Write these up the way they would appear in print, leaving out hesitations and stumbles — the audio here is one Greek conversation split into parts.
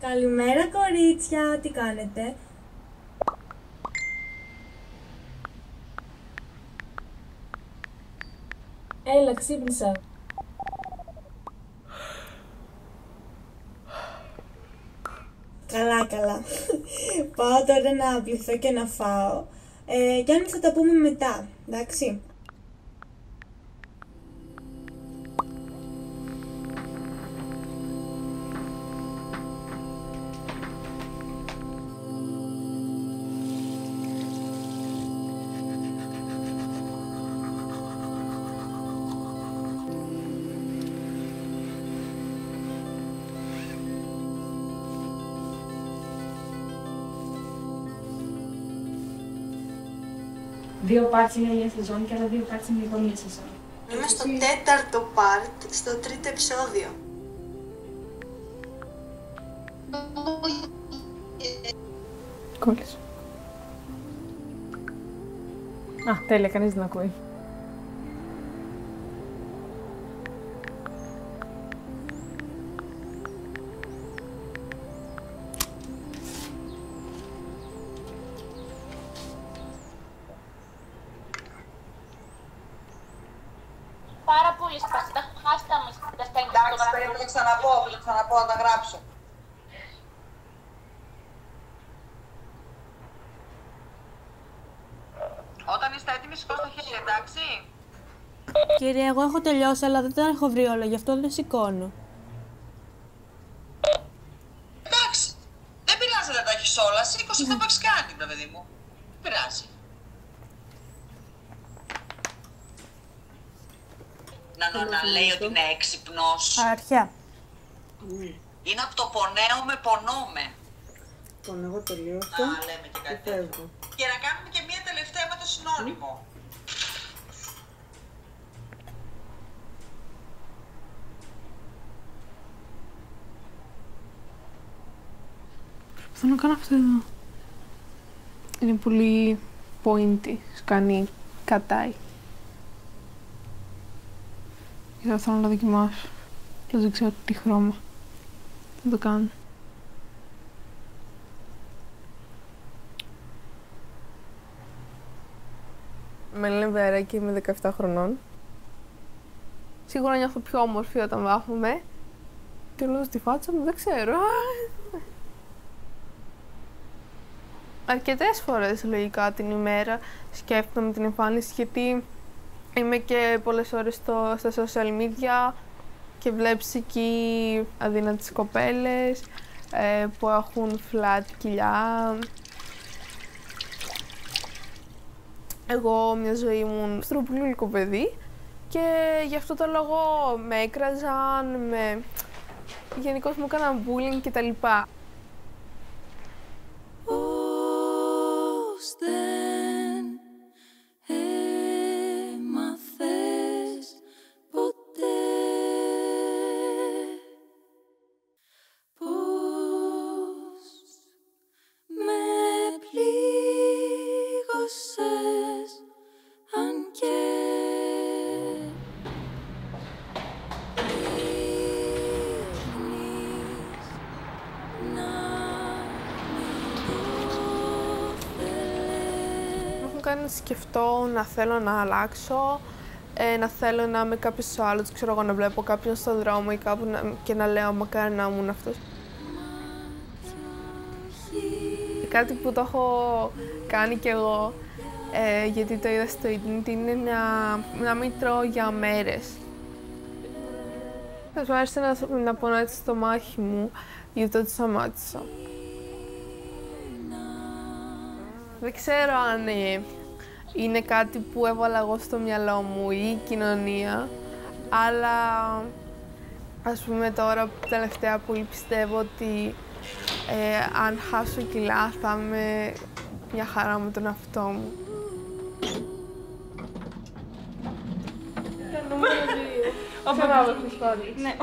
Καλημέρα κορίτσια, τι κάνετε? Έλα, ξύπνησα. Καλά, καλά. Πάω τώρα να πληθώ και να φάω. Κι αν θα τα πούμε μετά, εντάξει. Δύο parts είναι η σεζόν και άλλα δύο parts είναι η επόμενη σεζόν. Είμαι στο τέταρτο part, στο τρίτο επεισόδιο. Κόλλησε. Α, τέλεια, κανείς δεν ακούει. Πάρα πολύ σπαστή, τα έχω χάσει τα στέλνει. Εντάξει, πρέπει να το ξαναπώ, να τα γράψω. Όταν είστε έτοιμοι, σηκώστε το χέρι, εντάξει. Κύριε, εγώ έχω τελειώσει, αλλά δεν τα έχω βρει όλα, γι' αυτό δεν σηκώνω. Εντάξει, δεν πειράζει να τα έχεις όλα, σήκωσε, θα το έχεις κάνει, παιδί μου. Δεν πειράζει. Να λέει ότι είναι έξυπνος. Αρχαία. Είναι από το πονέω με πονώμε. Λοιπόν, εγώ τελείωσα. Να λέμε και κάτι τέτοιο. Και να κάνουμε και μία τελευταία με το συνώνυμο. Θέλω να κάνω αυτό εδώ. Είναι πολύ pointy, σκάνει, κατάει. Και θα θέλω να το δοκιμάσω. Αλλά δεν ξέρω τι χρώμα θα το κάνω. Με λένε Βέρα και είμαι 17 χρονών. Σίγουρα νιώθω πιο όμορφη όταν βάφομαι. Και λέω στη φάτσα μου, δεν ξέρω. Αρκετές φορές λογικά την ημέρα σκέφτομαι την εμφάνιση, γιατί είμαι και πολλές ώρες στα social media και βλέπεις εκεί αδύνατες κοπέλες που έχουν flat κοιλιά. Εγώ μια ζωή ήμουν στροπουλούλικο παιδί και γι' αυτό το λόγο με έκραζαν, γενικώς μου έκαναν bullying κτλ. Δεν έμαθες ποτέ πως με πλήγωσες, αν και δείχνεις να Κάνει να σκεφτώ, να θέλω να αλλάξω, να θέλω να είμαι κάποιος άλλος, ξέρω εγώ, να βλέπω κάποιον στον δρόμο ή κάπου και να λέω μακάρι να ήμουν αυτός. Κάτι που το έχω κάνει κι εγώ, γιατί το είδα στο ίντερνετ, είναι να μην τρώω για μέρες. Θα μου άρεσε να πονάει έτσι στο μάχη μου, γιατί το σταμάτησα. Δεν ξέρω αν είναι κάτι που έβαλα εγώ στο μυαλό μου ή η κοινωνία, αλλά ας πούμε τώρα τελευταία πολύ πιστεύω ότι αν χάσω κιλά θα είμαι μια χαρά με τον εαυτό μου. Νούμερο 2. Ξανάδοχος πάλι. Ναι,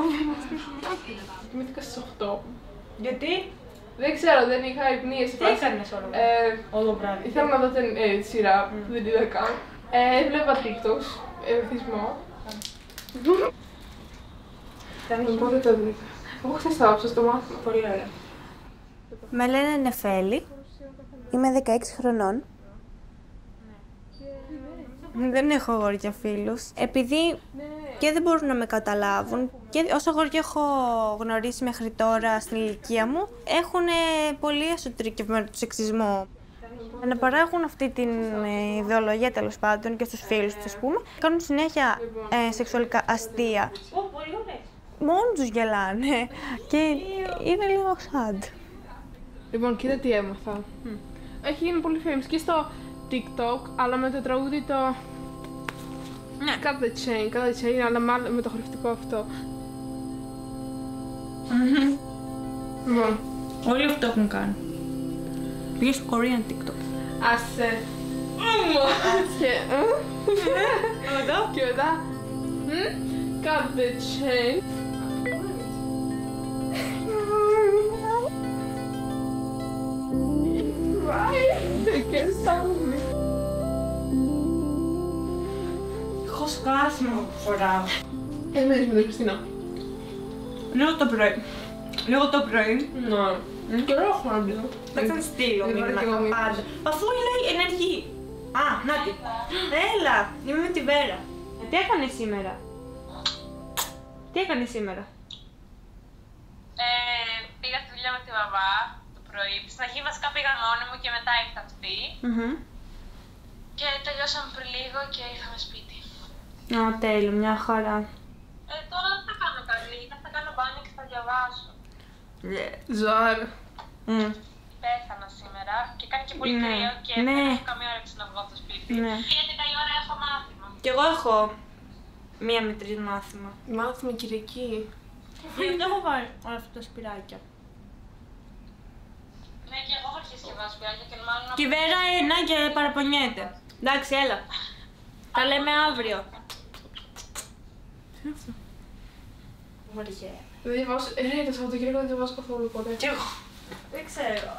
κοιμήθηκα στις 8. Γιατί? Δεν ξέρω, δεν είχα υπνίες. Τι έκανες όλο βράδυ? Ήθελα να δω τη σειρά που δεν είδα καν. Έβλεπα TikToks, εθισμό. Οπότε το βρήκα. Εγώ χθες το άφησα στο μάθημα. Πολύ ωραία. Με λένε Νεφέλη. Είμαι 16 χρονών. Δεν έχω αγόρια φίλους. Επειδή και δεν μπορούν να με καταλάβουν και όσα αγόρια έχω γνωρίσει μέχρι τώρα στην ηλικία μου έχουν πολύ εσωτερικευμένο το σεξισμό. Να παράγουν αυτή την ιδεολογία τέλος πάντων και στους φίλους τους, ας πούμε, κάνουν συνέχεια σεξουαλικά αστεία. Μόνοι τους γελάνε και είναι λίγο sad. Λοιπόν, κοίτα τι έμαθα. Έχει γίνει πολύ famous και στο TikTok, αλλά με το τραγούδι το... Ναι. Cut the chain, αλλά μάλλον με το χορευτικό αυτό. Λοιπόν. Όλοι αυτό έχουν κάνει. Πήγε στο Korean TikTok. Άσε. Και μετά. Cut the chain. Έχω σκάσιμο που φοράω. Μένεις με την Χριστίνα. Λίγο το πρωί. Ναι. Και εγώ έχω να μπει. Θα σας στείλω μήνυμα πάντα. Αφού λέει ενεργή. Α, να τη. Έλα, είμαι με τη Βέρα. Τι έκανες σήμερα? Πήγα στη δουλειά με τη Βαβά το πρωί. Στην αρχή βασικά πήγα μόνη μου και μετά ήρθε αυτή. Και τελειώσαμε πριν λίγο και ήρθαμε σπίτι. Α, τέλειο, μια χαρά. Τώρα δεν θα κάνω καλή, θα κάνω μπάνιο και θα διαβάσω. Ζάρ. Πέθανα σήμερα και κάνει και πολύ κρύο και δεν έχω καμία όρεξη να βγω από το σπίτι. Γιατί καλή ώρα έχω μάθημα. Κι εγώ έχω 1 με 3 μάθημα. Μάθημα Κυριακή. Δεν έχω βάλει όλα αυτά τα σπυράκια. Ναι, και εγώ έχω αρχίσει και βάζω σπυράκια και μάλλον... Και η Βέρα να και παραπονιέται. Εντάξει, έλα. Τα λέμε αύριο. Τι είναι αυτό? Βαριέ. Δεν διαβάζω, το Σαββατοκύριακο δεν διαβάζω καθόλου ποτέ. Κι εγώ. Δεν ξέρω.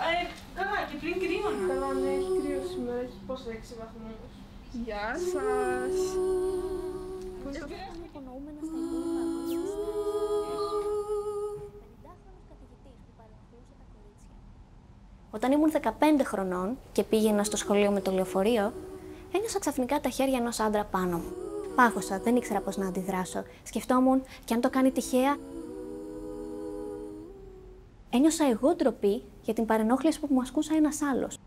Καλά, και πριν κρύωνα. Καλά, ναι, έχει κρύο σήμερα, έχει πόσο 6 βαθμούς. Γεια σας. Όταν ήμουν 15 χρονών και πήγαινα στο σχολείο με το λεωφορείο, ένιωσα ξαφνικά τα χέρια ενός άντρα πάνω μου. Πάγωσα, δεν ήξερα πώς να αντιδράσω. Σκεφτόμουν και αν το κάνει τυχαία. Ένιωσα εγώ ντροπή για την παρενόχληση που μου ασκούσα ένας άλλος.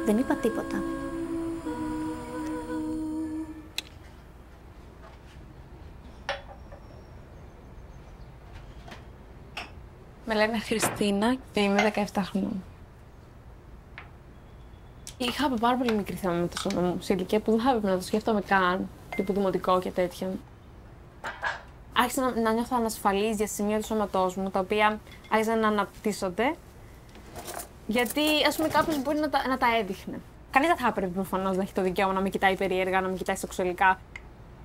Δεν είπα τίποτα. Με λένε Χριστίνα και είμαι 17 χρονών. Είχα πάρα πολύ μικρή θέμα με το σώμα μου, σε ηλικία που δεν θα έπρεπε να το σκέφτομαι καν, τύπου δημοτικό και τέτοια. Άρχισα να νιώθω ανασφαλής για σημεία του σώματός μου, τα οποία άρχισαν να αναπτύσσονται, γιατί ας πούμε κάποιος μπορεί να τα έδειχνε. Κανείς δεν θα έπρεπε προφανώς να έχει το δικαίωμα να με κοιτάει περίεργα, να με κοιτάει σεξουαλικά.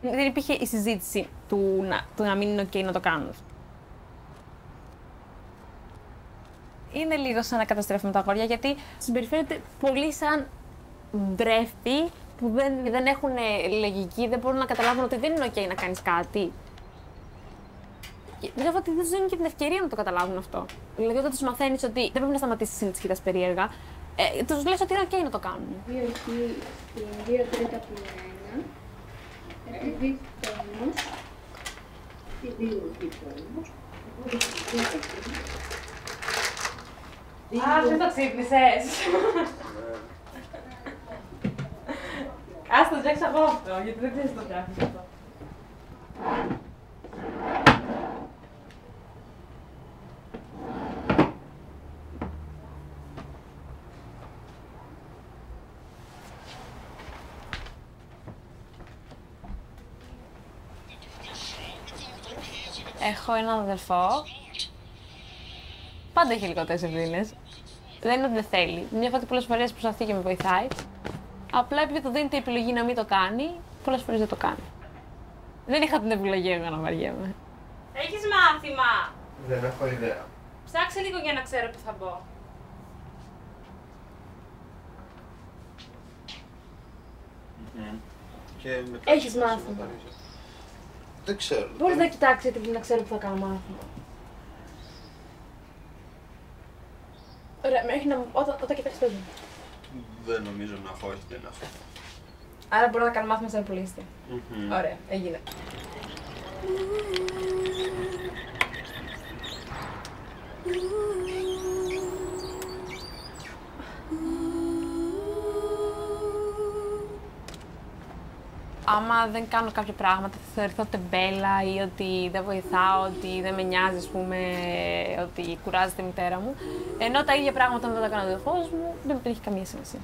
Δεν υπήρχε η συζήτηση του να μην είναι OK να το κάνω. Είναι λίγο σαν να καταστρέφουμε τα αγόρια, γιατί συμπεριφέρεται πολύ σαν βρέφη που δεν έχουν λογική, δεν μπορούν να καταλάβουν ότι δεν είναι OK να κάνεις κάτι. Πιστεύω ότι δεν τους δίνουν και την ευκαιρία να το καταλάβουν αυτό. Δηλαδή, όταν τους μαθαίνεις ότι δεν πρέπει να σταματήσεις να τις κοιτάς περίεργα, τους λες ότι είναι OK να το κάνουν. 2 τρίτα που είναι 1, επειδή όμως, και 2 όμως, Α, δεν το ξύπνησες. Ας το φτιάξω εγώ αυτό, γιατί δεν ξέρεις το φτιάχνεις αυτό. Έχω έναν αδερφό. Πάντα έχει λιγότερες ευθύνες. Δεν είναι ότι δεν θέλει. Μια φορά πολλές φορές προσπαθεί και με βοηθάει. Απλά επειδή του δίνει την επιλογή να μην το κάνει, πολλές φορές δεν το κάνει. Δεν είχα την επιλογή εγώ να βαριέμαι. Έχεις μάθημα! Δεν έχω ιδέα. Ψάξε λίγο για να ξέρω που θα μπω. Έχεις μάθημα. Δεν ξέρω. Μπορείς να κοιτάξεις γιατί να ξέρω που θα κάνω μάθημα. Ωραία, μέχρι να μου όταν κοιτάξεις πες μου. Δεν νομίζω να έχω, όχι, δεν έχω. Άρα μπορούμε να κάνουμε μάθημα σαν πολίστη. Ωραία, έγινε. Άμα δεν κάνω κάποια πράγματα θα θεωρηθώ τεμπέλα ή ότι δεν βοηθάω, ότι δεν με νοιάζει, ας πούμε, ότι κουράζεται η μητέρα μου. Ενώ τα ίδια πράγματα δεν τα κάνω ο αδελφός μου, δεν έχει καμία σημασία.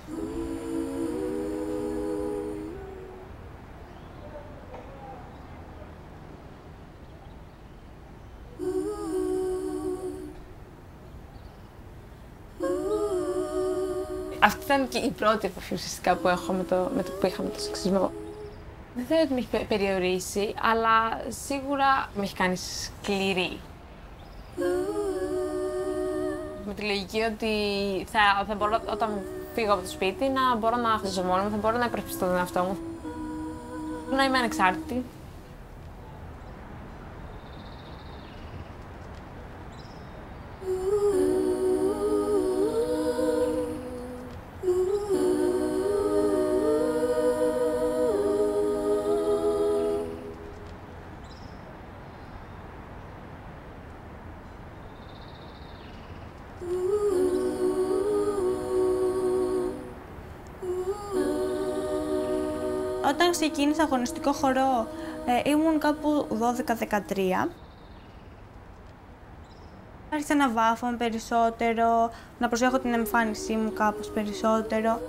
Αυτή ήταν και η πρώτη επαφή ουσιαστικά που έχω που είχα με το σεξισμό. Δεν θέλω ότι με έχει περιορίσει, αλλά σίγουρα με έχει κάνει σκληρή. Με τη λογική ότι θα μπορώ, όταν φύγω από το σπίτι, να μπορώ να ζω μόνη μου, θα μπορώ να υπερασπιστώ τον εαυτό μου. Να είμαι ανεξάρτητη. Όταν ξεκίνησα αγωνιστικό χορό, ήμουν κάπου 12-13. Άρχισα να βάφομαι περισσότερο, να προσέχω την εμφάνισή μου κάπως περισσότερο.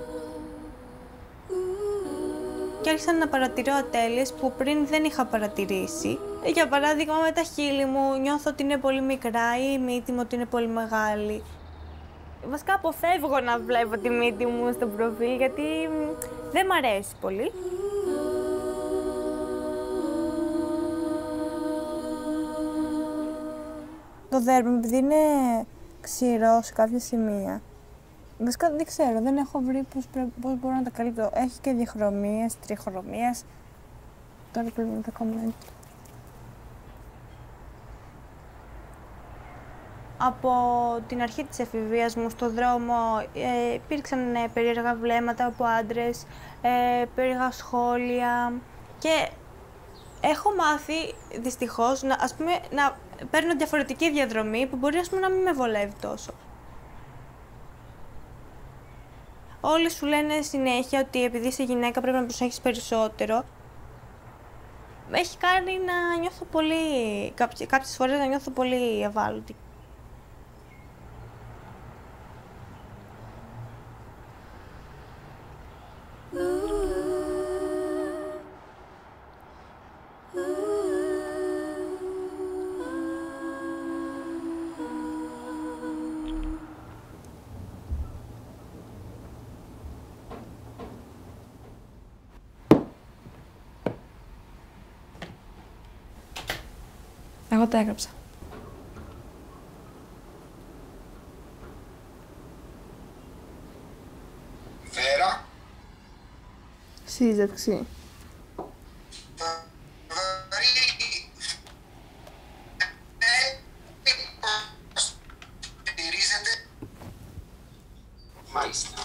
Και άρχισα να παρατηρώ ατέλειες που πριν δεν είχα παρατηρήσει. Για παράδειγμα, με τα χείλη μου νιώθω ότι είναι πολύ μικρά ή η μύτη μου ότι είναι πολύ μεγάλη. Βασικά αποφεύγω να βλέπω τη μύτη μου στο προφίλ γιατί δεν μ' αρέσει πολύ. Το δέρμα, επειδή είναι ξηρό σε κάποια σημεία, βασικά δεν ξέρω, δεν έχω βρει πώς μπορώ να τα καλύπτω. Έχει και διχρωμίες, τριχρωμίες. Τώρα πρέπει να τα κάνω. Από την αρχή της εφηβείας μου στο δρόμο υπήρξαν περίεργα βλέμματα από άντρες, περίεργα σχόλια και έχω μάθει δυστυχώς να παίρνω διαφορετική διαδρομή που μπορεί να μην με βολεύει τόσο. Όλοι σου λένε συνέχεια ότι επειδή είσαι γυναίκα πρέπει να προσέχεις περισσότερο. Έχει κάνει να νιώθω πολύ, κάποιες φορές να νιώθω πολύ ευάλωτη. Εγώ τα έγραψα. Βέρα. Σύζευξη. Μάλιστα.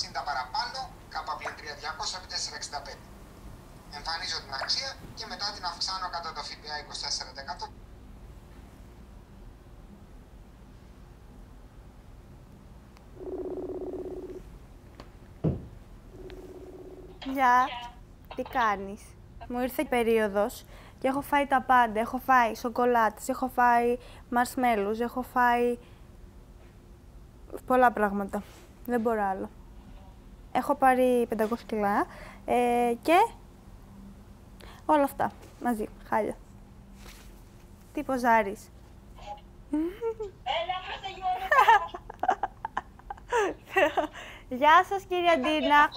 Συν τα παραπάνω, K+3 200 επί 465. Εμφανίζω την αξία και μετά την αυξάνω κατά το ΦΠΑ 24%. Γεια, τι κάνεις? Μου ήρθε η περίοδος και έχω φάει τα πάντα. Έχω φάει σοκολάτες, έχω φάει μαρσμέλους, έχω φάει πολλά πράγματα. Δεν μπορώ άλλο. Έχω πάρει 500 κιλά και όλα αυτά μαζί, χάλια. Τι ποζάρεις? Γεια σας κύριε Αντίνα.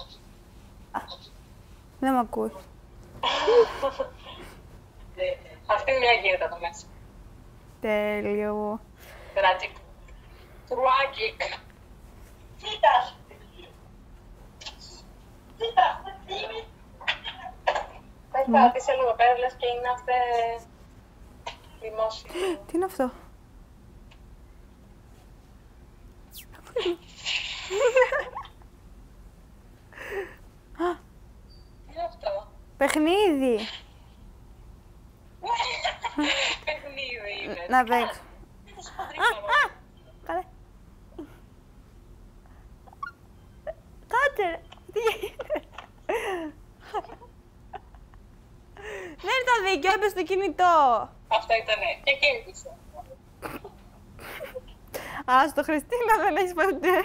Δεν μ' ακούει. Αυτή μια γίνεται εδώ μέσα. Τέλειο. Tragic. Tragic. Κοίτας. Κοίτας, τι είναι. Πες πάτησε λίγο πέρα, λες και είναι αυτέ δημόσια. Τι είναι αυτό? Τι είναι αυτό? Παιχνίδι. Παιχνίδι είναι. Να παίξω. Καλέ. Κάτσε ρε. Τι γίνεται? Δεν ήταν δίκιο, έπεσε το κινητό. Αυτό ήτανε. Και κέρδισε. Άστο Χριστίνα, δεν έχεις ποτέ.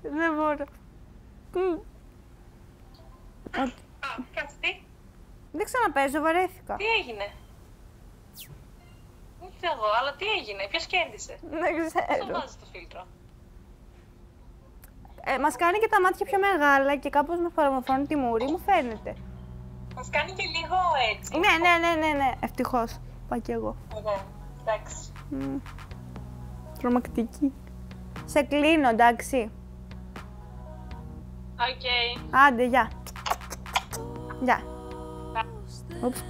Δεν μπορώ. Κάτσε τι. Δεν ξαναπαίζω, βαρέθηκα. Τι έγινε? Ούτε εγώ, αλλά τι έγινε, ποιος κέρδισε? Δεν ξέρω. Πώς βάζεις το φίλτρο? Μας κάνει και τα μάτια πιο μεγάλα και κάπως με παραμορφώνει τη μούρη, μου φαίνεται. Μας κάνει και λίγο έτσι. Ναι, ευτυχώς. Πάω κι εγώ. Εντάξει. Τρομακτική. Σε κλείνω, εντάξει. Οκ. Άντε, γεια. Γεια. Ούψ.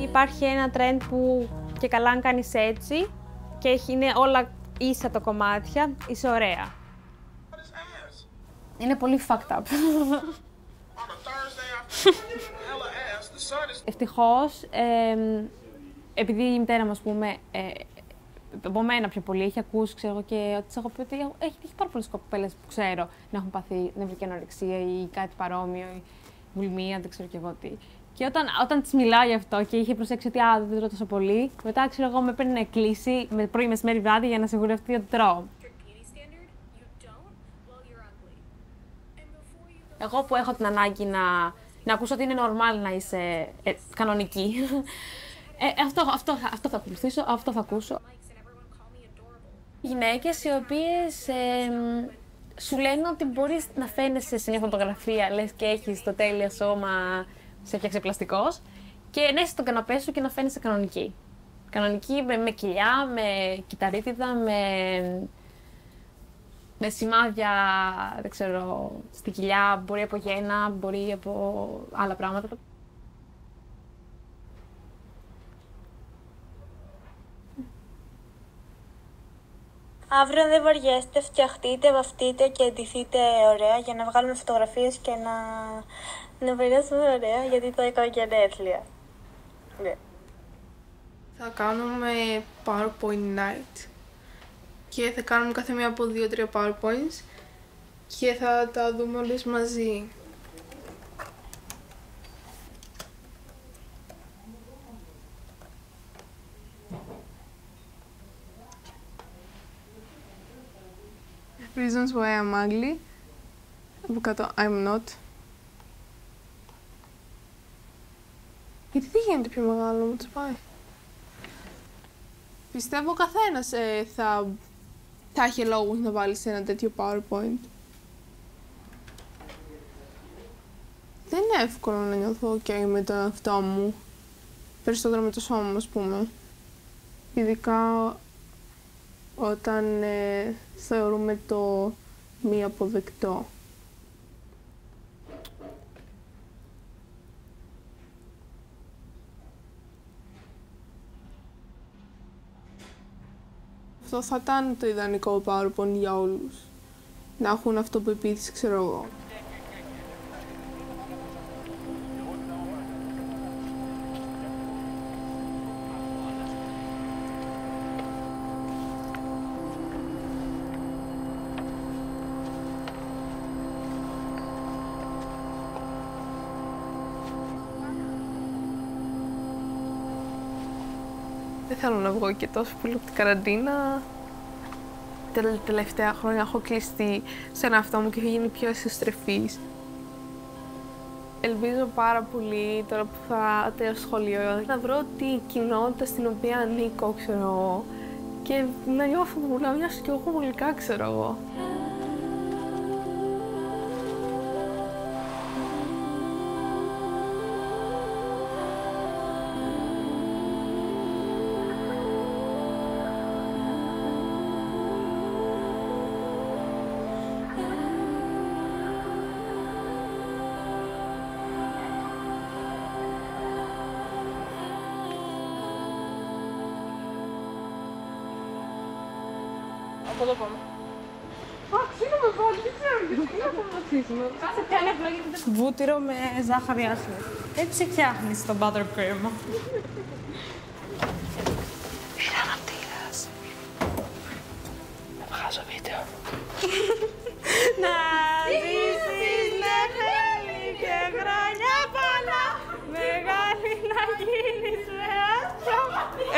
Υπάρχει ένα trend που και καλά αν κάνεις έτσι και είναι όλα ίσα τα κομμάτια, είσαι ωραία. Είναι πολύ fucked up. Ευτυχώς, επειδή η μητέρα μου, ας πούμε, από μένα πιο πολύ, έχει ακούσει, ξέρω εγώ, και της έχω πει ότι έχει πάρα πολλές κοπέλες που ξέρω να έχουν πάθει νευρική ανορεξία ή κάτι παρόμοιο, ή βουλημία, δεν ξέρω κι εγώ τι. Και όταν της μιλάω γι' αυτό και είχε προσέξει ότι δεν τρώω τόσο πολύ, μετά ξέρω εγώ με παίρνει κλίση με πρωί, μεσημέρι, βράδυ για να σιγουρευτεί ότι τρώω. Εγώ που έχω την ανάγκη να ακούσω ότι είναι normal να είσαι κανονική, αυτό θα ακολουθήσω, αυτό θα ακούσω. Γυναίκες οι οποίες σου λένε ότι μπορείς να φαίνεσαι σε μια φωτογραφία, λες και έχεις το τέλειο σώμα, σε φτιάξει πλαστικός, και να είσαι στον καναπέ σου και να φαίνεσαι κανονική. Κανονική με κοιλιά, με κυταρίτιδα, με σημάδια, δεν ξέρω, στη κοιλιά, μπορεί από γένα, μπορεί από άλλα πράγματα. Αύριο δεν βαριέστε, φτιαχτείτε, βαφτείτε και ντυθείτε ωραία για να βγάλουμε φωτογραφίες και να περάσουμε ωραία, γιατί θα έκανα γενέθλια. Ναι. Θα κάνουμε PowerPoint night και θα κάνουμε κάθε μία από 2-3 PowerPoints και θα τα δούμε όλες μαζί. Reasons why I'm ugly. Από κάτω, I'm not. Γιατί δεν γίνεται πιο μεγάλο, μου το πάει. Πιστεύω ο καθένας θα έχει λόγους να βάλει σε ένα τέτοιο PowerPoint. Δεν είναι εύκολο να νιώθω ok με τον εαυτό μου. Περισσότερο με το σώμα μου, ας πούμε. Ειδικά όταν θεωρούμε το μη αποδεκτό. Αυτό θα ήταν το ιδανικό PowerPoint για όλους. Να έχουν αυτοπεποίθηση, ξέρω εγώ. Δεν θέλω να βγω και τόσο πολύ από την καραντίνα. τελευταία χρόνια έχω κλειστεί σε ένα αυτό μου και έχω γίνει πιο εσωστρεφής. Ελπίζω πάρα πολύ τώρα που θα τελειώσω σχολείο να βρω τη κοινότητα στην οποία ανήκω, ξέρω εγώ, και να νιώθω να μοιάσω κι εγώ βολικά, ξέρω εγώ. Από εδώ πάμε. Αξίνομαι πάλι, δεν ξέρω γιατί να πάμε αξίσουμε. Κάτσε κάνει επιλογή. Βούτυρο με ζάχαρη άσπρη. Έτσι φτιάχνεις το buttercream. Ήρθα αναπτήρας. Να βγάζω βίντεο. Να ζήσεις μέχρι και χρόνια πολλά, μεγάλη να γίνεις με άσπρο.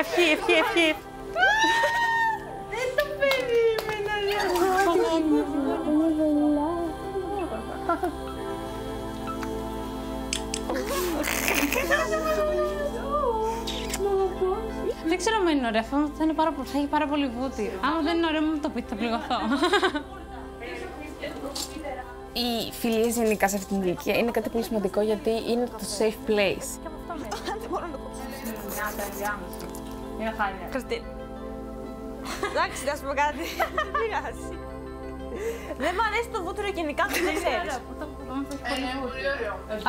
Ευχή, ευχή, ευχή. Δεν το περίμενα, Δεν ξέρω αν είναι ωραίο, αυτό θα έχει πάρα πολύ βούτυρο. Άμα δεν είναι ωραίο, μου το πείτε, θα πληγωθώ. Οι φιλίες γενικά σε αυτή την ηλικία είναι κάτι πολύ σημαντικό γιατί είναι το safe place. Δεν μπορώ να το κόψω. Είναι χάλια. Χριστίνα. Εντάξει, να σου πω κάτι. Δεν πειράζει. Δεν μ' αρέσει το βούτυρο γενικά, δεν ξέρεις.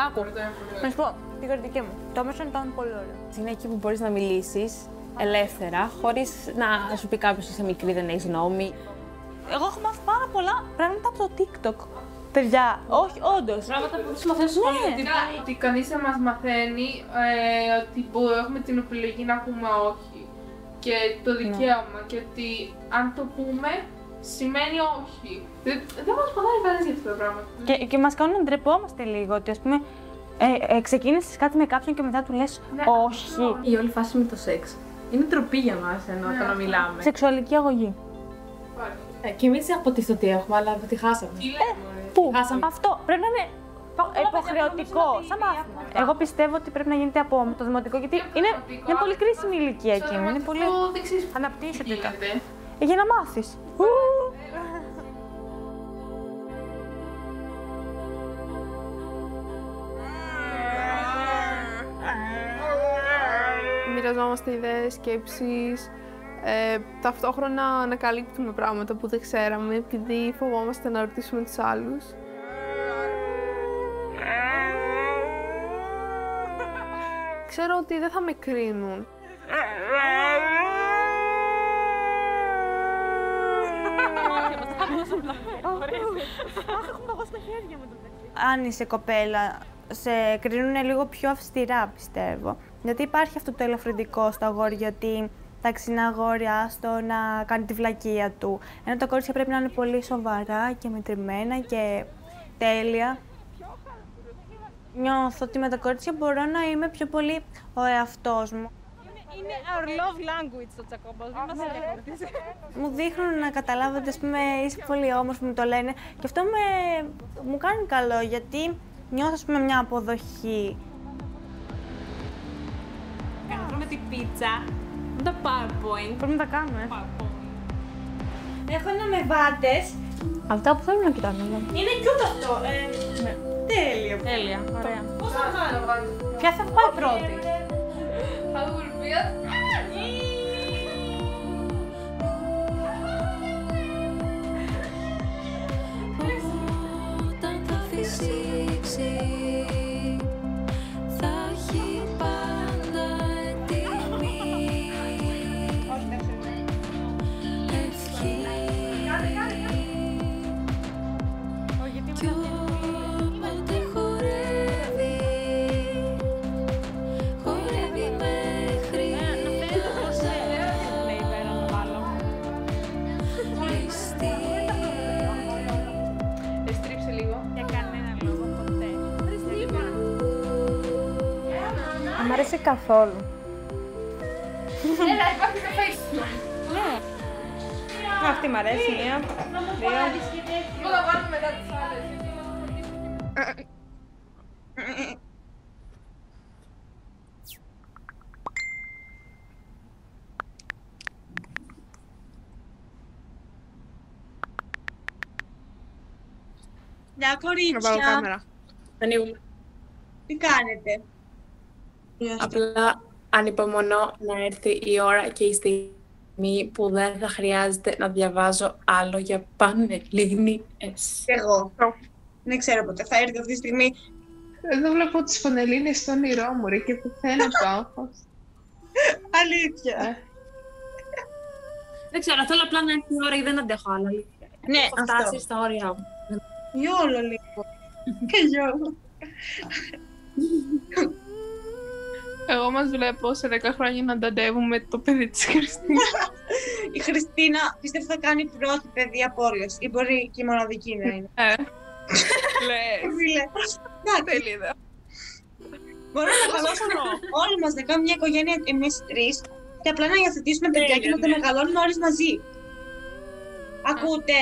Άκου, να σου πω, την κριτική μου. Το μέσο ήταν πολύ ωραίο. Είναι εκεί που μπορείς να μιλήσεις ελεύθερα, χωρίς να σου πει κάποιος είσαι μικρή, δεν έχεις γνώμη. Εγώ έχω μάθει πάρα πολλά πράγματα από το TikTok. Παιδιά, όχι, όντως. Πράγματα που τους μαθαίνουν στο σχολείο. Ότι κανείς δεν μας μαθαίνει ότι έχουμε την επιλογή να πούμε όχι και το δικαίωμα και ότι αν το πούμε σημαίνει όχι. Δεν μας μαθαίνει κανείς για αυτά τα πράγματα. Και μας κάνουν να ντρεπόμαστε λίγο, ότι ας πούμε ξεκίνησες κάτι με κάποιον και μετά του λες όχι. Η όλη φάση με το σεξ είναι ντροπή για μας όταν να μιλάμε. Σεξουαλική αγωγή. Και εμείς αποτίθεται ότι έχουμε, αλλά τη χάσαμε. Πού? Αυτό πρέπει να είναι υποχρεωτικό, σαν μάθημα. Εγώ πιστεύω ότι πρέπει να γίνεται από το δημοτικό, γιατί είναι πολύ κρίσιμη η ηλικία εκείνη. Είναι πολύ αναπτύσσεται. Για να μάθεις. Μοιραζόμαστε ιδέες, σκέψεις, ταυτόχρονα ανακαλύπτουμε πράγματα που δεν ξέραμε επειδή φοβόμαστε να ρωτήσουμε τους άλλους. Ξέρω ότι δεν θα με κρίνουν. Αν είσαι κοπέλα, σε κρίνουν λίγο πιο αυστηρά, πιστεύω. Γιατί υπάρχει αυτό το ελαφρυντικό στο αγόρι, ότι εντάξει, είναι αγόρι, άστο να κάνει τη βλακεία του. Ενώ τα κορίτσια πρέπει να είναι πολύ σοβαρά και μετρημένα και τέλεια. Νιώθω ότι με τα κορίτσια μπορώ να είμαι πιο πολύ ο εαυτός μου. Είναι our love language το τσακόμπος, μην μας ενδιαφέρει. Μου δείχνουν να καταλάβω ότι, ας πούμε, είσαι πολύ όμορφη, μου το λένε. Και αυτό μου κάνει καλό, γιατί νιώθω, ας πούμε, μια αποδοχή. Να τρώμε την πίτσα, με τα PowerPoint. Πρέπει να τα κάνουμε. Έχω ένα με βάτες. Αυτά που θέλουν να κοιτάνε. Είναι cute αυτό. Ναι. Τέλειο. Τέλεια, ωραία. Πώς θα κάνω? Ποια θα πάει πρώτη? Θα δούμε. Όταν θα φυσήξει, θα έχει πάντα έτοιμη ευχή. Κι όποτε χορεύει, χορεύει μέχρι κλειστή. Στρίψε λίγο. Για κανένα λόγο ποτέ. Δεν μ' αρέσει καθόλου. Έλα, υπάρχει καφέ. Ναι. Αυτή μ' αρέσει, μία, δύο. Εγώ θα βάλω μετά τις άλλες. Γεια Να βάλω κορίτσια. κάμερα. Τι κάνετε? Απλά ανυπομονώ να έρθει η ώρα και η στιγμή που δεν θα χρειάζεται να διαβάζω άλλο για Πανελλήνιες. Εγώ. Δεν ξέρω πότε θα έρθει αυτή τη στιγμή. Εδώ βλέπω τις Πανελλήνιες στο όνειρό μου, ρε, και πουθένα το άγχος. Αλήθεια. Δεν ξέρω, θέλω απλά να έρθει η ώρα ή δεν αντέχω άλλο. Ναι, Έχω αυτό. φτάσει στα όρια μου. Γιόλο λίγο. Και γιόλο. Εγώ μας βλέπω σε 10 χρόνια να ταντεύουμε το παιδί της Χριστίνα. Η Χριστίνα πιστεύω θα κάνει πρώτη παιδί από όλες. Ή μπορεί και η μοναδική να είναι. Λες. Τελίδα. Μπορούμε να μεγαλώσουμε όλοι μας, να κάνουμε μια οικογένεια εμείς τρεις και απλά να υιοθετήσουμε παιδιά και να τα μεγαλώνουμε όλοι μαζί. Ακούτε?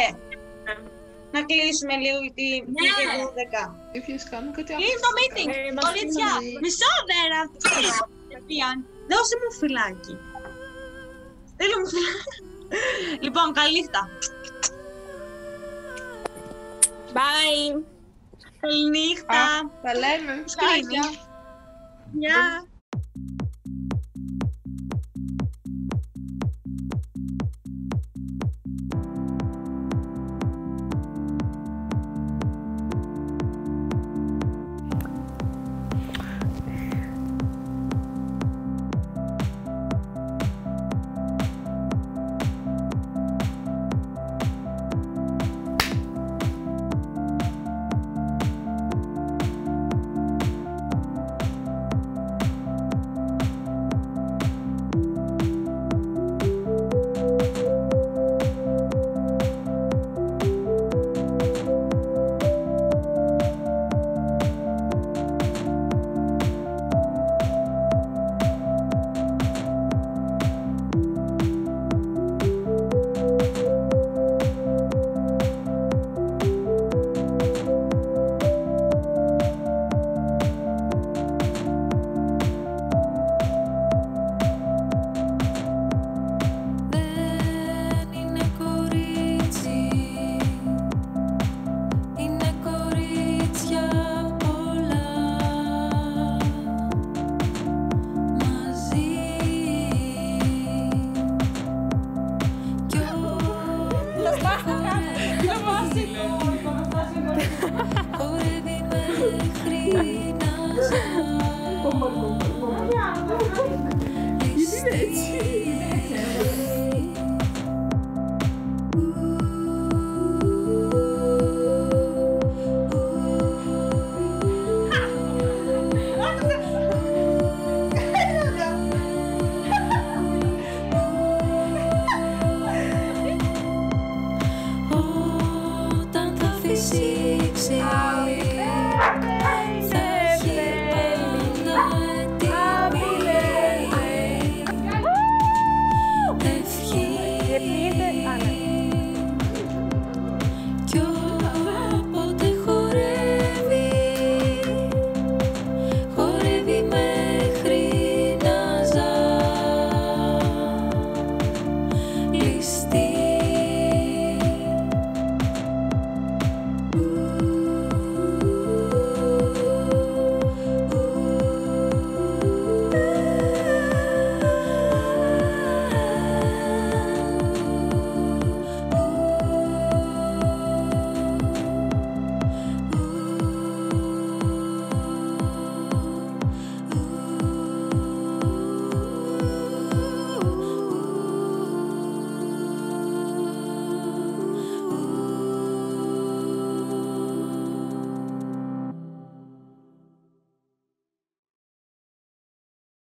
Να κλείσουμε λίγο γιατί πήγε 12. Κλείνει το meeting. Κορίτσια, μισό βέρα. Δώσε μου φυλάκι. Στείλω μου φυλάκι. Λοιπόν, καλή νύχτα. Bye. Καλή νύχτα. Τα λέμε. Γεια.